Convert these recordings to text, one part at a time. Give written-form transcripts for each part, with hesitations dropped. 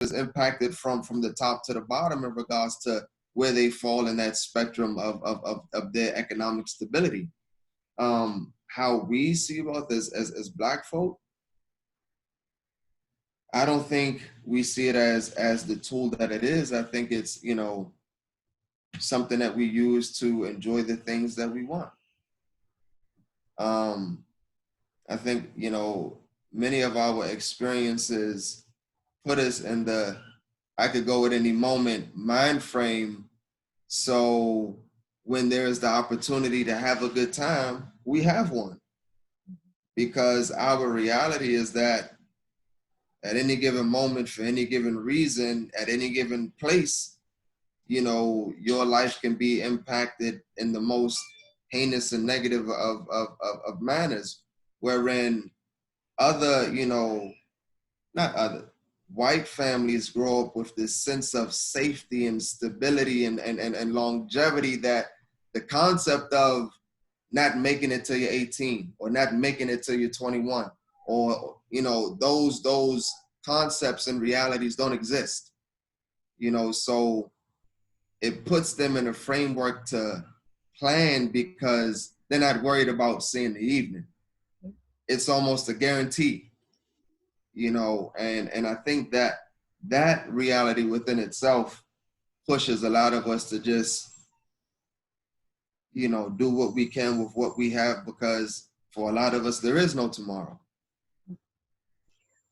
is impacted from the top to the bottom in regards to where they fall in that spectrum of their economic stability. How we see about this as Black folk, I don't think we see it as the tool that it is. I think it's, something that we use to enjoy the things that we want. I think, many of our experiences put us in the I could go at any moment mind frame. So when there is the opportunity to have a good time, we have one. Because our reality is that at any given moment, for any given reason, at any given place, your life can be impacted in the most heinous and negative of manners, wherein other, not other, white families grow up with this sense of safety and stability and longevity, that the concept of not making it till you're 18 or not making it till you're 21, or, those concepts and realities don't exist, so it puts them in a framework to plan because they're not worried about seeing the evening. It's almost a guarantee, and I think that reality within itself pushes a lot of us to just, do what we can with what we have, because for a lot of us, there is no tomorrow.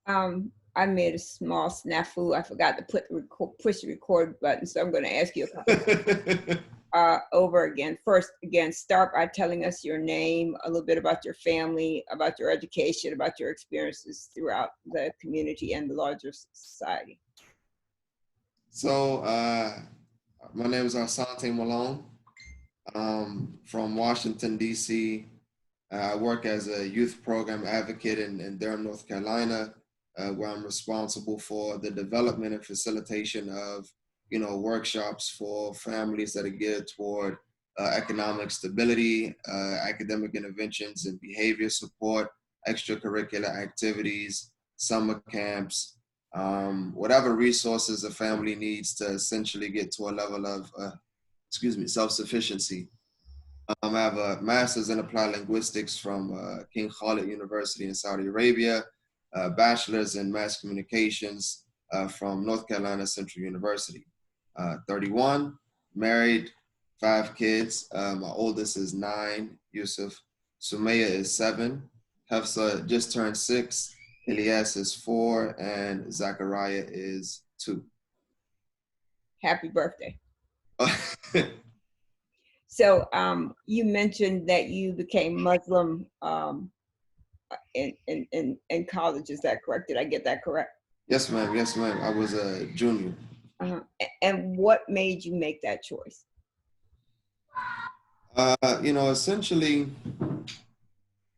I made a small snafu. I forgot to push the record button, so I'm going to ask you a couple over again. First, start by telling us your name, a little bit about your family, about your education, about your experiences throughout the community and the larger society. So, my name is Arssante Malone. From Washington, D.C. I work as a youth program advocate in Durham, North Carolina, where I'm responsible for the development and facilitation of, workshops for families that are geared toward economic stability, academic interventions and behavior support, extracurricular activities, summer camps, whatever resources a family needs to essentially get to a level of, self-sufficiency. I have a master's in applied linguistics from King Khalid University in Saudi Arabia, a bachelor's in mass communications from North Carolina Central University. 31, married, 5 kids. My oldest is 9, Yusuf. Sumaya is 7. Hafsa just turned 6. Elias is 4, and Zachariah is 2. Happy birthday. So you mentioned that you became Muslim in college. Is that correct? Did I get that correct? Yes, ma'am. Yes, ma'am. I was a junior. And what made you make that choice? Essentially,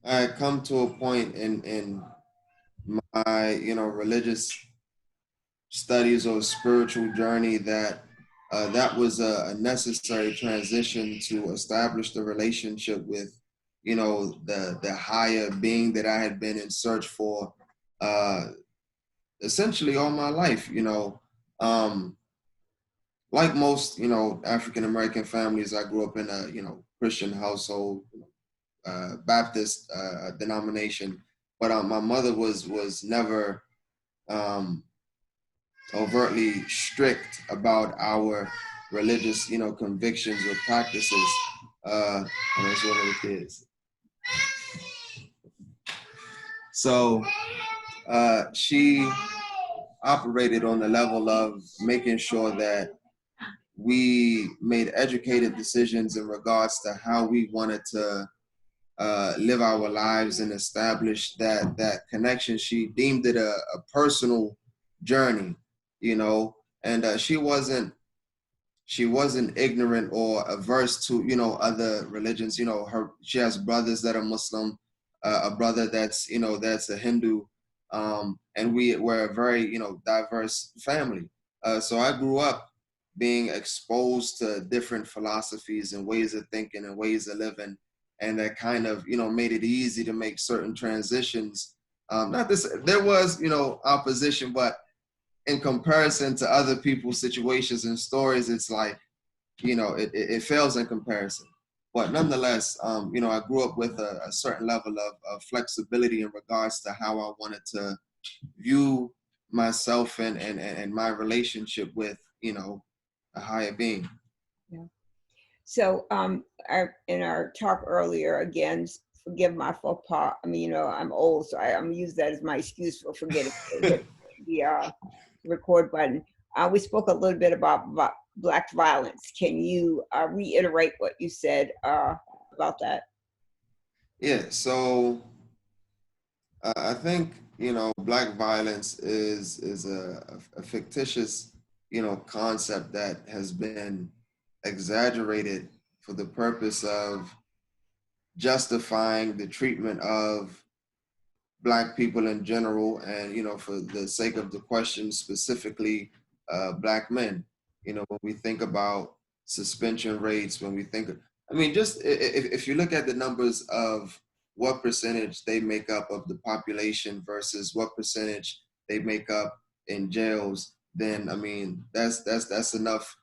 I had come to a point in my, religious studies or spiritual journey that that was a necessary transition to establish the relationship with, the higher being that I had been in search for essentially all my life. Like most, African-American families, I grew up in a, Christian household, Baptist denomination, but my mother was never overtly strict about our religious, convictions or practices. And that's one of the kids. So she operated on the level of making sure that we made educated decisions in regards to how we wanted to live our lives and establish that connection. She deemed it a personal journey, and she wasn't ignorant or averse to, other religions. She has brothers that are Muslim, a brother that's a Hindu, and we're a very diverse family. So I grew up being exposed to different philosophies and ways of thinking and ways of living, and that kind of made it easy to make certain transitions. There was opposition, but in comparison to other people's situations and stories, it's like, it fails in comparison. But nonetheless, I grew up with a certain level of flexibility in regards to how I wanted to view myself and my relationship with, a higher being. Yeah. So, in our talk earlier, again, forgive my faux pas. I mean, I'm old, so I'm gonna use that as my excuse for forgetting to hit the record button. We spoke a little bit about Black violence. Can you reiterate what you said about that? Yeah. So I think, Black violence is a fictitious, concept that has been exaggerated for the purpose of justifying the treatment of Black people in general, and for the sake of the question specifically, Black men. When we think about suspension rates, when we think, I mean, just if you look at the numbers of what percentage they make up of the population versus what percentage they make up in jails, then I mean that's enough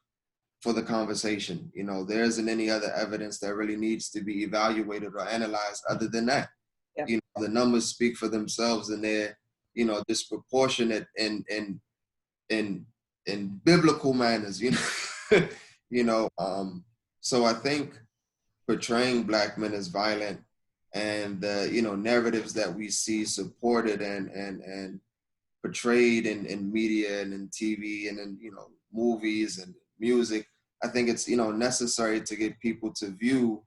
for the conversation. There isn't any other evidence that really needs to be evaluated or analyzed other than that. Yeah. The numbers speak for themselves, and they're, disproportionate in biblical manners, so I think portraying Black men as violent, and the, narratives that we see supported and portrayed in media and in TV and in, movies and music, I think it's, necessary to get people to view.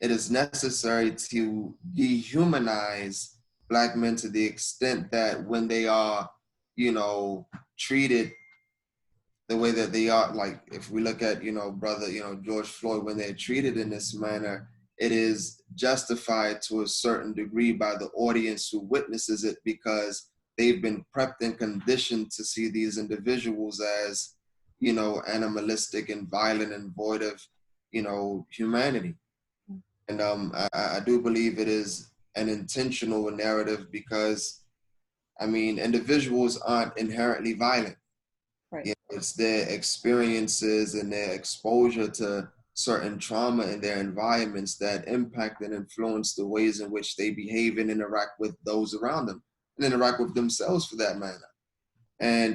It is necessary to dehumanize Black men to the extent that when they are, treated the way that they are, like if we look at, brother, George Floyd, when they're treated in this manner, it is justified to a certain degree by the audience who witnesses it, because they've been prepped and conditioned to see these individuals as, animalistic and violent and void of, humanity. And I do believe it is an intentional narrative, because, I mean, individuals aren't inherently violent. Right. It's their experiences and their exposure to certain trauma in their environments that impact and influence the ways in which they behave and interact with those around them, and interact with themselves for that matter. And,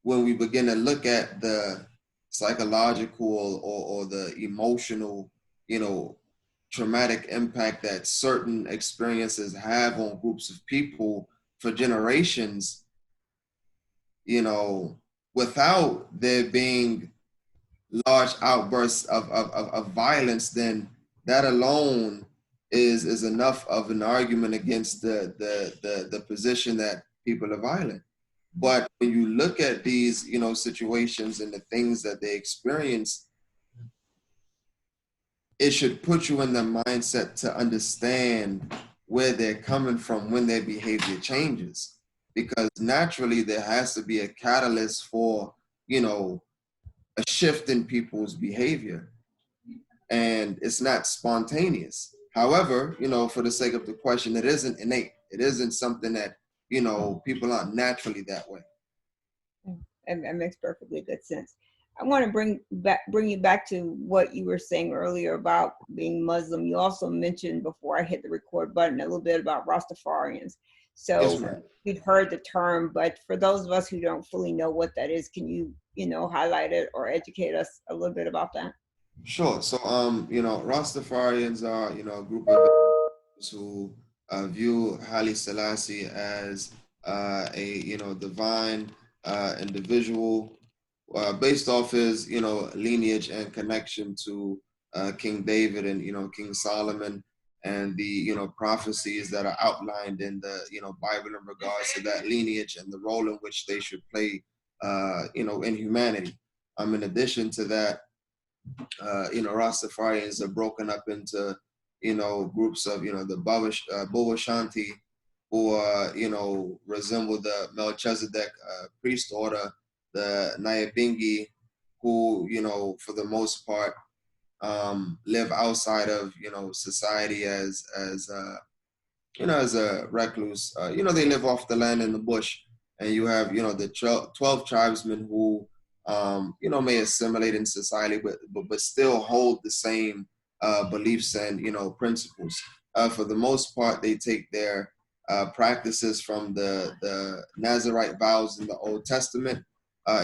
when we begin to look at the psychological or the emotional, traumatic impact that certain experiences have on groups of people for generations, without there being large outbursts of violence, then that alone is enough of an argument against the position that people are violent. But when you look at these, situations and the things that they experience, it should put you in the mindset to understand where they're coming from when their behavior changes. Because naturally there has to be a catalyst for, a shift in people's behavior. And it's not spontaneous. However, for the sake of the question, it isn't innate. It isn't something that, people aren't naturally that way. And that makes perfectly good sense. I want to bring you back to what you were saying earlier about being Muslim. You also mentioned, before I hit the record button, a little bit about Rastafarians. So Yes, we've heard the term, but for those of us who don't fully know what that is, can you, highlight it or educate us a little bit about that? Sure. So, Rastafarians are, a group of individuals who view Haile Selassie as a, divine individual, based off his, lineage and connection to King David and, King Solomon, and the, prophecies that are outlined in the, Bible in regards to that lineage and the role in which they should play, in humanity. In addition to that, Rastafarians are broken up into, groups of, the Baba Shanti, who, resemble the Melchizedek priest order, the Nyabingi, who, for the most part, live outside of, society as as a recluse. They live off the land in the bush, and you have, the 12 tribesmen who, may assimilate in society, but still hold the same beliefs and, principles. For the most part, they take their practices from the Nazarite vows in the Old Testament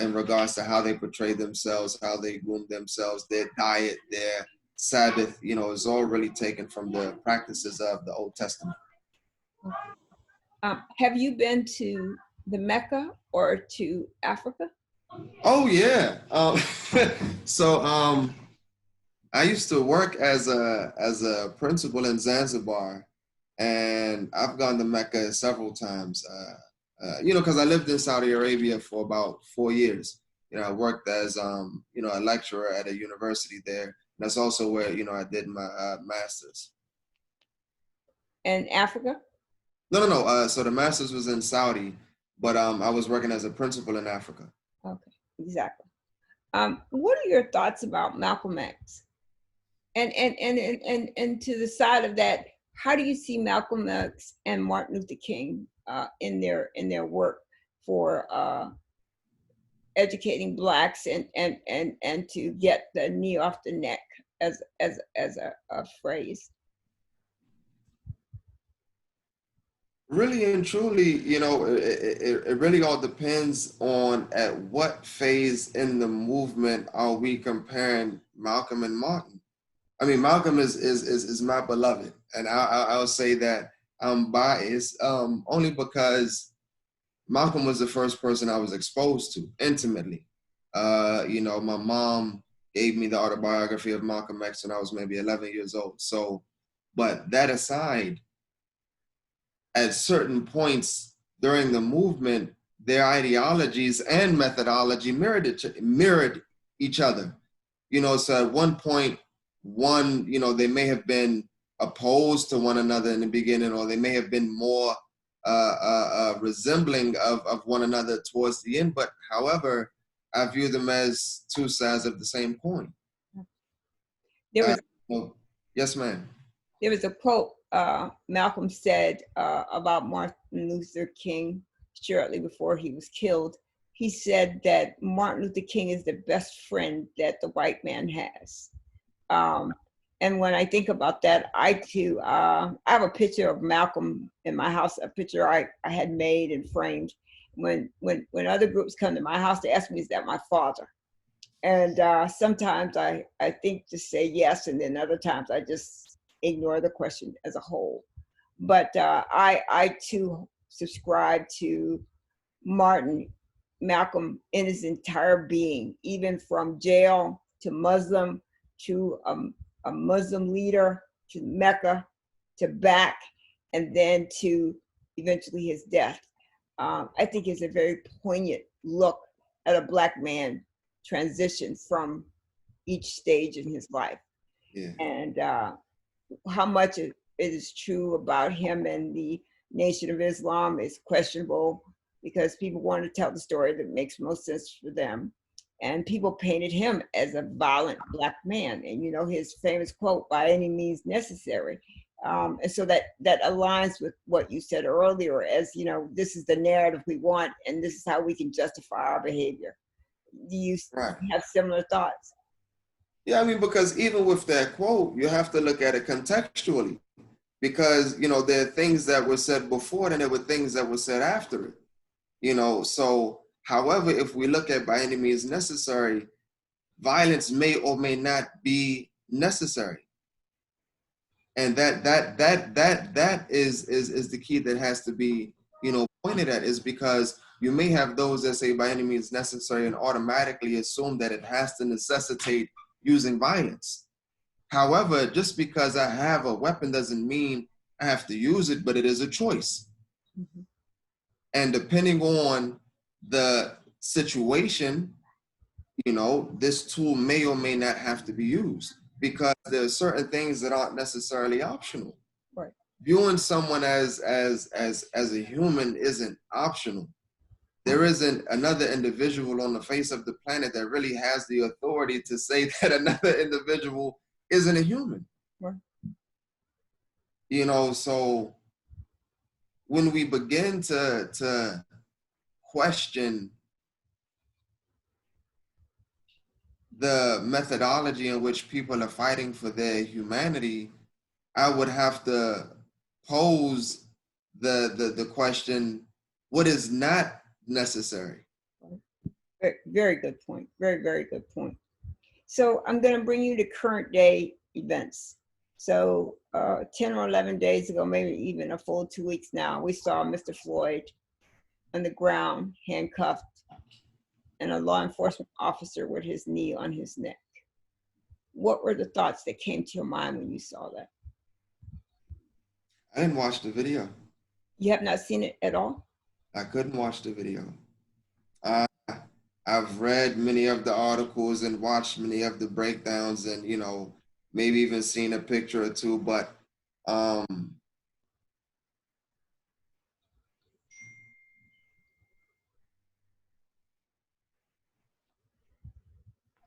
in regards to how they portray themselves, how they groom themselves, their diet, their Sabbath, is all really taken from the practices of the Old Testament. Have you been to the Mecca or to Africa? Oh yeah. So I used to work as a principal in Zanzibar, and I've gone to Mecca several times. Because I lived in Saudi Arabia for about 4 years. I worked as a lecturer at a university there. That's also where I did my master's. And Africa? No. So the master's was in Saudi, but I was working as a principal in Africa. Okay, exactly. What are your thoughts about Malcolm X? And to the side of that, how do you see Malcolm X and Martin Luther King in their work for educating blacks and to get the knee off the neck as a phrase? Really and truly, it really all depends on at what phase in the movement are we comparing Malcolm and Martin. I mean, Malcolm is my beloved, and I'll say that I'm biased only because Malcolm was the first person I was exposed to intimately. My mom gave me the autobiography of Malcolm X when I was maybe 11 years old. So, but that aside, at certain points during the movement, their ideologies and methodology mirrored each other. So at one point, they may have been opposed to one another in the beginning, or they may have been more resembling of one another towards the end. But however, I view them as two sides of the same coin. Yes, ma'am. There was a quote Malcolm said about Martin Luther King shortly before he was killed. He said that Martin Luther King is the best friend that the white man has. And when I think about that, I too, I have a picture of Malcolm in my house, a picture I had made and framed. When other groups come to my house, they ask me, is that my father? And sometimes I think to say yes, and then other times I just ignore the question as a whole. But I too subscribe to Malcolm in his entire being, even from jail to Muslim to a Muslim leader to Mecca to back, and then to eventually his death. I think it's a very poignant look at a Black man transition from each stage in his life. Yeah. And how much it is true about him and the Nation of Islam is questionable, because people want to tell the story that makes most sense for them. And people painted him as a violent Black man. And his famous quote, by any means necessary. And so that aligns with what you said earlier, as, this is the narrative we want, and this is how we can justify our behavior. Do you have similar thoughts? Yeah, I mean, because even with that quote, you have to look at it contextually, because, there are things that were said before it, and there were things that were said after it. So however, if we look at by any means necessary, violence may or may not be necessary. And that is the key that has to be, pointed at, is because you may have those that say by any means necessary and automatically assume that it has to necessitate using violence. However, just because I have a weapon doesn't mean I have to use it, but it is a choice. Mm-hmm. And depending on the situation, this tool may or may not have to be used, because there are certain things that aren't necessarily optional. Right. Viewing someone as a human isn't optional. There isn't another individual on the face of the planet that really has the authority to say that another individual isn't a human. Right. So when we begin to question the methodology in which people are fighting for their humanity, I would have to pose the question, what is not necessary? Very good point. Very, very good point. So I'm going to bring you to current day events. So 10 or 11 days ago, maybe even a full 2 weeks now, we saw Mr. Floyd on the ground, handcuffed, and a law enforcement officer with his knee on his neck. What were the thoughts that came to your mind when you saw that? I didn't watch the video. You have not seen it at all? I couldn't watch the video. I've read many of the articles and watched many of the breakdowns, and maybe even seen a picture or two, but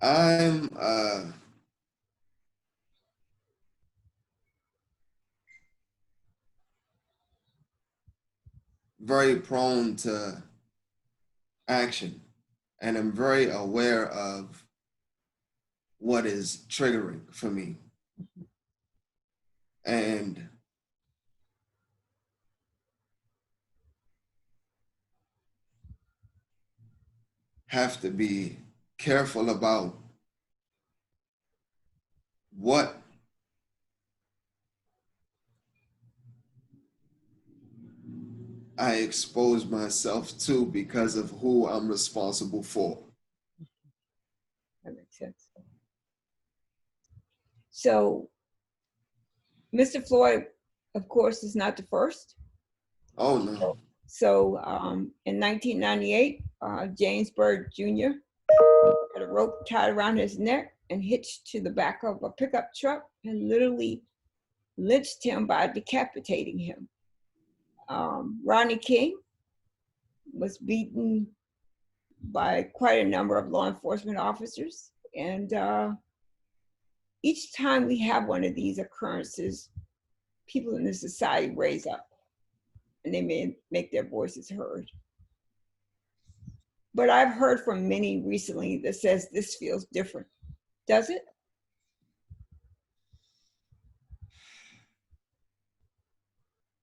I'm very prone to action, and I'm very aware of what is triggering for me, and have to be careful about what I expose myself to because of who I'm responsible for. That makes sense. So, Mr. Floyd, of course, is not the first. Oh no. So in 1998, James Byrd Jr. had a rope tied around his neck and hitched to the back of a pickup truck and literally lynched him by decapitating him. Rodney King was beaten by quite a number of law enforcement officers. And each time we have one of these occurrences, people in the society raise up and they may make their voices heard. But I've heard from many recently that says this feels different. Does it?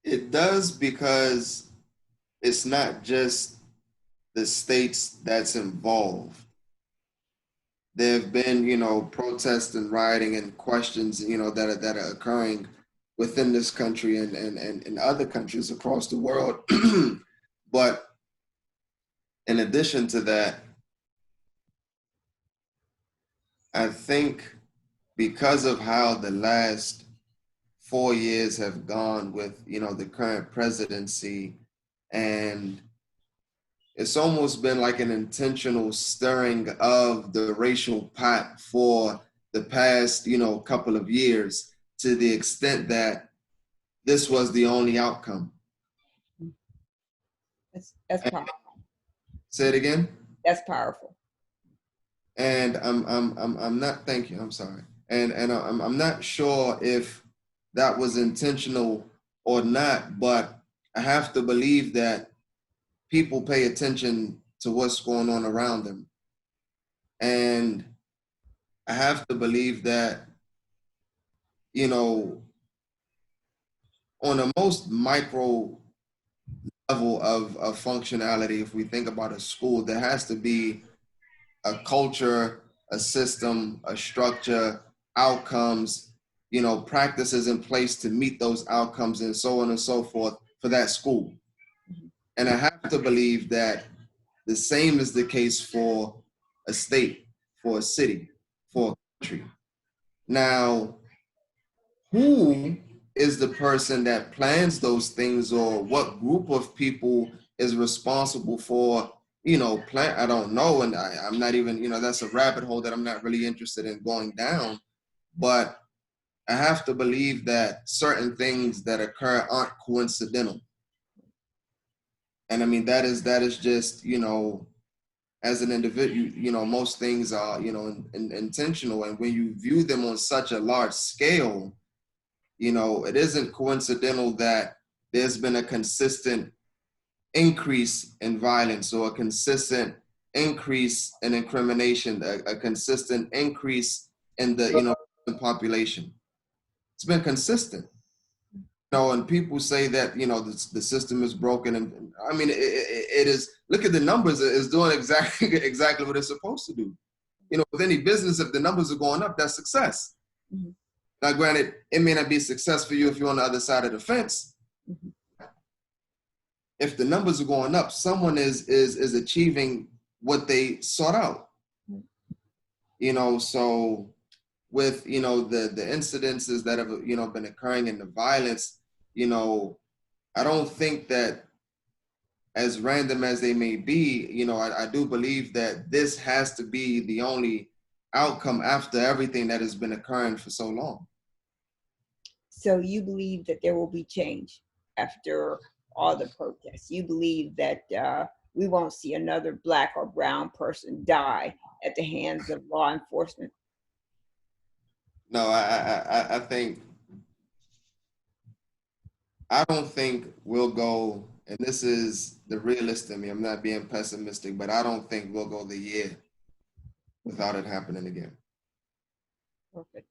It does, because it's not just the states that's involved. There have been, protests and rioting and questions, that are occurring within this country and in other countries across the world. But in addition to that, I think because of how the last 4 years have gone with, the current presidency, and it's almost been like an intentional stirring of the racial pot for the past, couple of years, to the extent that this was the only outcome. That's powerful. Say it again. That's powerful. And I'm not. Thank you. I'm sorry. And I'm not sure if that was intentional or not, but I have to believe that people pay attention to what's going on around them. And I have to believe that, on a most micro level of functionality, if we think about a school, there has to be a culture, a system, a structure, outcomes, practices in place to meet those outcomes, and so on and so forth for that school. And I have to believe that the same is the case for a state, for a city, for a country. Now, who is the person that plans those things, or what group of people is responsible for, I don't know. And I'm not even, that's a rabbit hole that I'm not really interested in going down. But I have to believe that certain things that occur aren't coincidental. And I mean, that is just, as an individual, most things are, intentional. And when you view them on such a large scale, it isn't coincidental that there's been a consistent increase in violence or a consistent increase in incrimination, a consistent increase in the, population. It's been consistent. And people say that, the system is broken. And I mean, it is, look at the numbers, it's doing exactly what it's supposed to do. With any business, if the numbers are going up, that's success. Mm-hmm. Now, granted, it may not be success for you if you're on the other side of the fence. Mm-hmm. If the numbers are going up, someone is achieving what they sought out. Mm-hmm. So with, the incidences that have, been occurring in the violence, I don't think that, as random as they may be, I do believe that this has to be the only outcome after everything that has been occurring for so long. So you believe that there will be change after all the protests? You believe that we won't see another Black or brown person die at the hands of law enforcement? No, I don't think we'll go, and this is the realist in me, I'm not being pessimistic, but I don't think we'll go the year without it happening again. Perfect.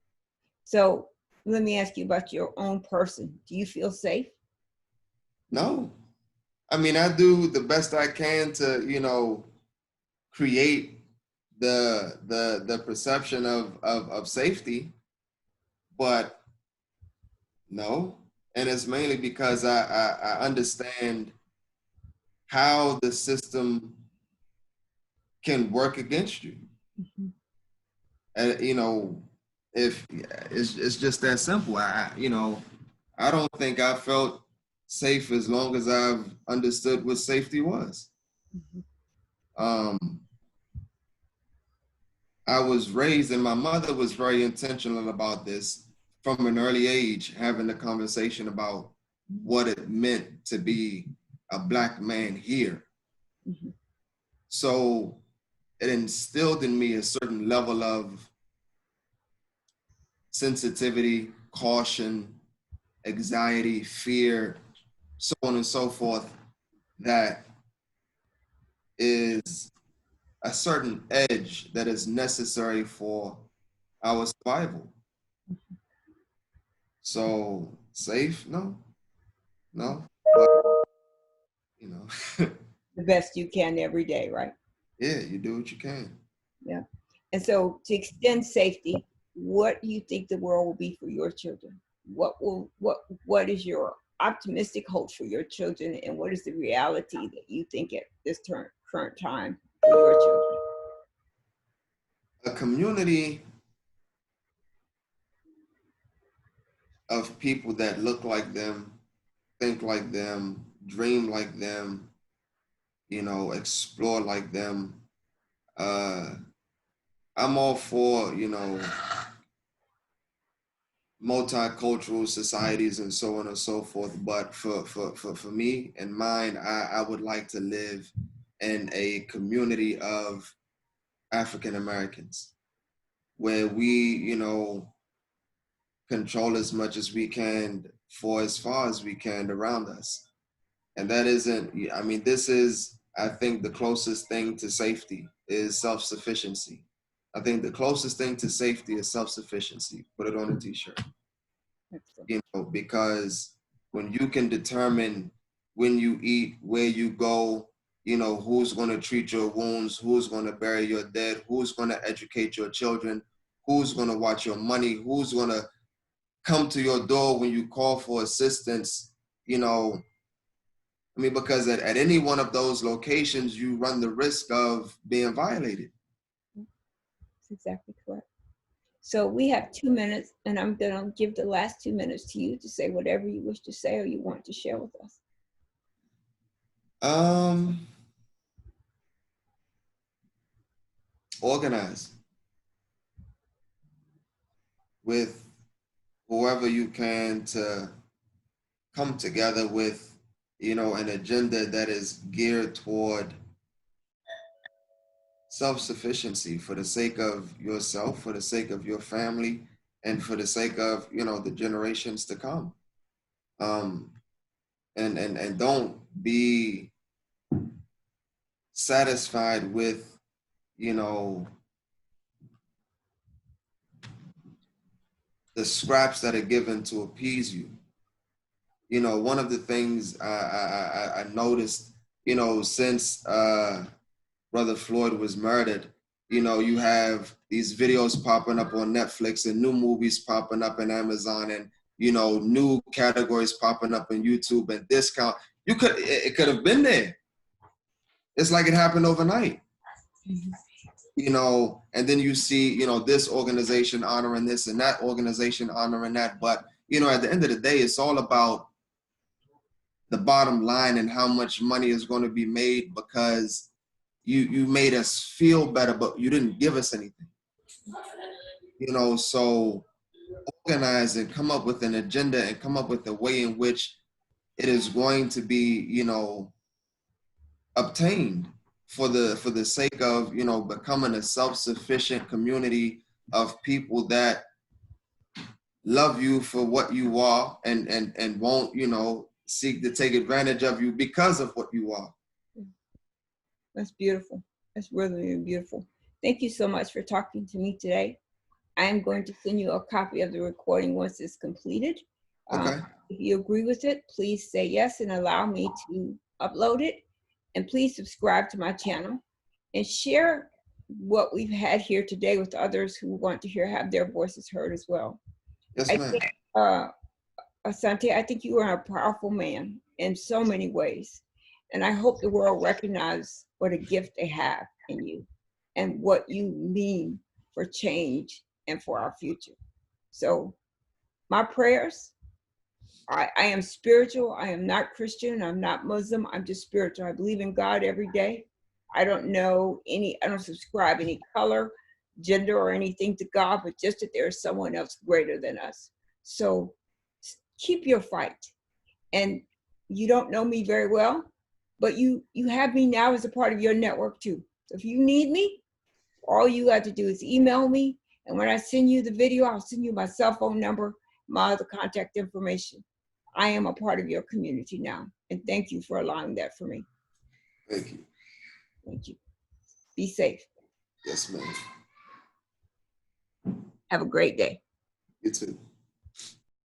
So let me ask you about your own person. Do you feel safe? No. I mean, I do the best I can to, create the perception of safety, but no. And it's mainly because I understand how the system can work against you. Mm-hmm. And, if it's just that simple, I don't think I felt safe as long as I've understood what safety was. Mm-hmm. I was raised, and my mother was very intentional about this from an early age, having a conversation about what it meant to be a Black man here. Mm-hmm. So it instilled in me a certain level of sensitivity, caution, anxiety, fear, so on and so forth, that is a certain edge that is necessary for our survival. So safe? No, but the best you can every day, right? Yeah, you do what you can. Yeah. And so to extend safety, what do you think the world will be for your children? What is your optimistic hope for your children, and what is the reality that you think at this current time for your children? A community of people that look like them, think like them, dream like them, explore like them. I'm all for, multicultural societies and so on and so forth. But for me and mine, I would like to live in a community of African Americans where we, control as much as we can for as far as we can around us. And that isn't, I mean, this is, I think the closest thing to safety is self-sufficiency. I think the closest thing to safety is self-sufficiency. Put it on a t-shirt. Because when you can determine when you eat, where you go, who's going to treat your wounds, who's going to bury your dead, who's going to educate your children, who's going to watch your money, who's going to come to your door when you call for assistance, because at any one of those locations, you run the risk of being violated. That's exactly correct. So we have 2 minutes, and I'm going to give the last 2 minutes to you to say whatever you wish to say or you want to share with us. Organize with whoever you can to come together with, an agenda that is geared toward self-sufficiency for the sake of yourself, for the sake of your family, and for the sake of, the generations to come. and don't be satisfied with, you know, the scraps that are given to appease you. You know, one of the things I noticed, you know, since Brother Floyd was murdered, you know, you have these videos popping up on Netflix and new movies popping up in Amazon, and, you know, new categories popping up in YouTube and discount. It could have been there. It's like it happened overnight. You know, and then you see, you know, this organization honoring this and that organization honoring that. But, you know, at the end of the day, it's all about the bottom line and how much money is going to be made, because you made us feel better, but you didn't give us anything. You know, so organize and come up with an agenda and come up with a way in which it is going to be, you know, obtained for the sake of, you know, becoming a self-sufficient community of people that love you for what you are, and won't, you know, seek to take advantage of you because of what you are. That's beautiful. That's really beautiful. Thank you so much for talking to me today. I am going to send you a copy of the recording once it's completed. Okay. If you agree with it, please say yes and allow me to upload it. And please subscribe to my channel and share what we've had here today with others who want to have their voices heard as well. Yes, I ma'am. think, Arssante, I think you are a powerful man in so many ways. And I hope the world recognizes what a gift they have in you and what you mean for change and for our future. So my prayers, I am spiritual. I am not Christian. I'm not Muslim. I'm just spiritual. I believe in God every day. I don't subscribe any color, gender, or anything to God, but just that there is someone else greater than us. So keep your fight. And you don't know me very well, but you have me now as a part of your network too. So if you need me, all you have to do is email me. And when I send you the video, I'll send you my cell phone number, my other contact information. I am a part of your community now. And thank you for allowing that for me. Thank you. Thank you. Be safe. Yes, ma'am. Have a great day. You too.